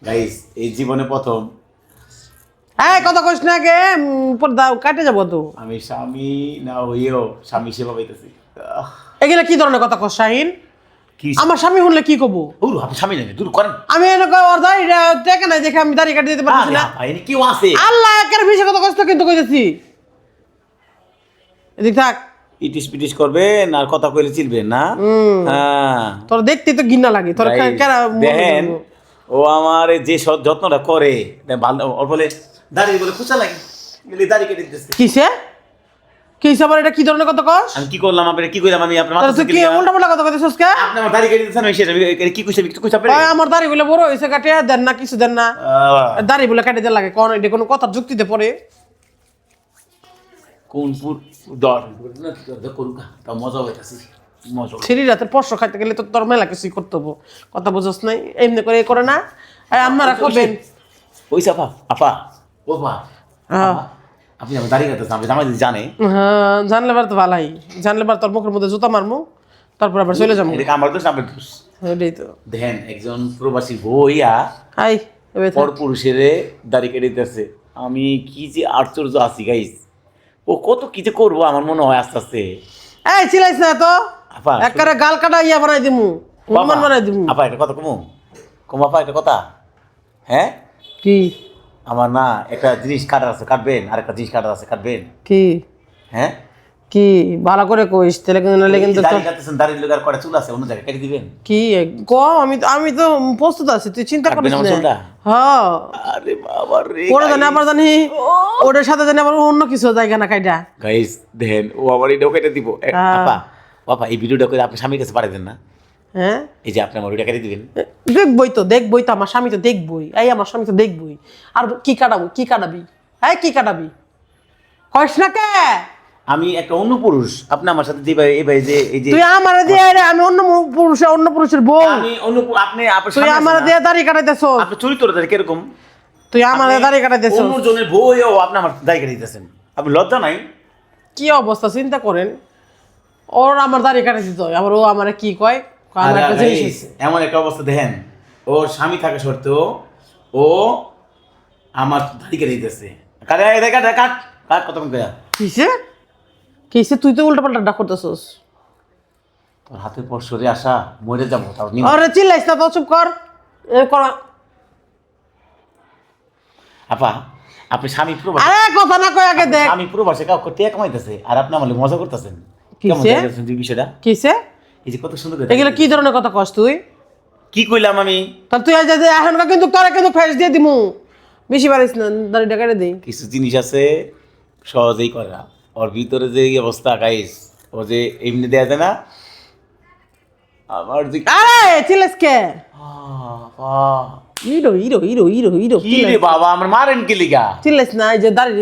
Guys এই জীবনে প্রথম হ্যাঁ কথা কইস না আগে পর্দা কাটে যাবো তো। আমি স্বামী না হইও স্বামী সেবা পাইতেছি। এগুলা কি ধরনের কথা কস শাহিন? কি আমার স্বামী শুনলে কি কব? ওর আপনি স্বামী নাকি দূর করেন। আমি এরকম ওর দাড়িটা দেখে নাই দেখে আমি দাড়ি কাটি দিতে পারছি না। ভাই কেউ আছে আল্লাহ একের বেশি কথা কষ্ট কিন্তু কইতেছি। এদিক থাক। ইটিস পিটিস করবেন আর কথা কইলে চিনবেন না। হ্যাঁ তোর দেখতে তো ঘৃণা লাগে তোর কেরা দেখেন ও আমার যে যত্নটা করে ভালো ওর বলে দাড়ি বলে খুচা লাগে গেলে দাড়ি কেটে দিতেছে। কিসে কিসে আবার এটা কি ধরনের কথা কস? আমি কি করলাম আপনি কি কইলাম আমি আপনার মাথা তুই কি উল্টা পাল্টা কথা কইতেছস কে? আপনি আমার দাড়ি কেটে দিতেছেন ওই সেটা কি কইছে কি কইছে আপনি? ভাই আমার দাড়ি বলে বড় হইছে কাটে দেন না কিছু দেন না। দাড়ি বলে কাটে দেন লাগে কোন এটা কোনো কথার যুক্তিতে পড়ে? কোনপুর দর না করুকা তা মজা হইতাছে মজা। ছেড়ি রাতের পরশ খাইতে গেলে তো তোর মেলা কিছুই করতে হবো কথা বুঝছ নাই এমনি করে করে না আপনারা করবেন ওইসা আপা আপা ও আপা হ্যাঁ আপনি আমার দাড়ি কাটতেছেন আপনি জামাই যদি জানে হ্যাঁ জানলে বার তো ভালাই জানলে বার তোর মুখের মধ্যে জুতা মারমু তারপর আবার চলে যাবো। এটা আমার দোষ আপনার দোষ। এটাই তো দেখেন একজন প্রবাসী বইয়া হাই এবার পর পুরুষের দাড়ি কেটে দিতেছে আমি কি যে আশ্চর্য আছি গাইস ও কত কি যে করবো আমার মনে হয় আস্তে আস্তে। এই চিলাইছ না তো আপা একবারে গাল কাটা ইয়া বানাই দিমু হুমান বানাই দিমু। আপা একটা কথা কমু কম আপা একটা কথা হ্যাঁ কি আমার না একটা জিনিস কাটার আছে কাটবেন আর একটা জিনিস কাটার আছে কাটবেন কি হ্যাঁ কি ভালো করে কইস তাহলে কিন্তু দাড়ি কাটতেছেন দাড়ির লোক আর কটা চুল আছে অন্য জায়গায় কেটে দিবেন কি ক আমি তো প্রস্তুত আছি তুই চিন্তা কাটবেন করিস আমার না। চুলটা? হ্যাঁ আরে বাবা রে ওটা জানি আবার জানি ওটার সাথে জানি আবার অন্য কিছু জায়গা না কাইটা। গাইস দেখেন ও আবার এটাও কেটে দিব আপা আপা এই ভিডিওটা করে আপনি স্বামীর কাছে পাঠিয়ে দেন না হ্যাঁ এই যে আপনি আমার ভিডিও কেটে দিবেন। দেখবই তো আমার স্বামী তো দেখবই এই আমার স্বামী তো দেখবই আর কি কাটাবো কি কাটাবি হ্যাঁ কি কাটাবি কইস না কে? আমি একটা অন্য পুরুষ আপনি আমার সাথে দিবে এই ভাই যে এই যে তুই আমার দিয়ে আমি অন্য পুরুষের বউ আমি অন্য আপনি আপনার তুই আমার দিয়ে দাড়ি কাটাইতেছ আপনি চরিত্রটা কিরকম তুই আমার দাড়ি কাটাইতেছ অন্য জনের বইও আপনি আমার দাড়ি কেটে দিতেছেন আপনি লজ্জা নাই? কি অবস্থা চিন্তা করেন ওর আমার দাড়ি কাটাই দিত আবার ও আমার কি কয় আমার একটা জিনিস আছে। এমন একটা অবস্থা দেখেন ওর স্বামী থাকা সত্ত্বেও ও আমার দাড়ি কেটে দিতেছে কাট কাট কাট কাট কতক্ষণ করে কিসে কিসে তুই তো উল্টা পাল্টা ডাক করতেছস। তোর হাতের পর সরে আসা মরে যাবো তাও আরে চিল্লাইস না তো চুপ কর এ কর আপা আপনি স্বামী প্রবাসী আরে কথা না কই আগে দেখ স্বামী প্রবাসী কাউ টিয়া কামাইতেছে আর আপনি আমার মজা করতেছেন কেমন কিসে? লাগতেছে যে বিষয়টা কিসে এই যে কত সুন্দর এগুলো কি ধরনের কথা কস তুই? কি কইলাম আমি তাহলে তুই আজ এখনকার কিন্তু তোরা কিন্তু ফেস দিয়ে দিমু বেশি পারিস না দাড়িটা কেটে দিই। কিছু জিনিস আছে সহজেই করা ওর ভিতরে যে এই অবস্থা গাইস ও যে এমনি দেয়া যায় না আমার যে আরে চিল্লাস কে? আহ, hero hero hero hero hero কি রে বাবা আমার মারেন কি লিগা চিল্লাস না এই যে দাড়ি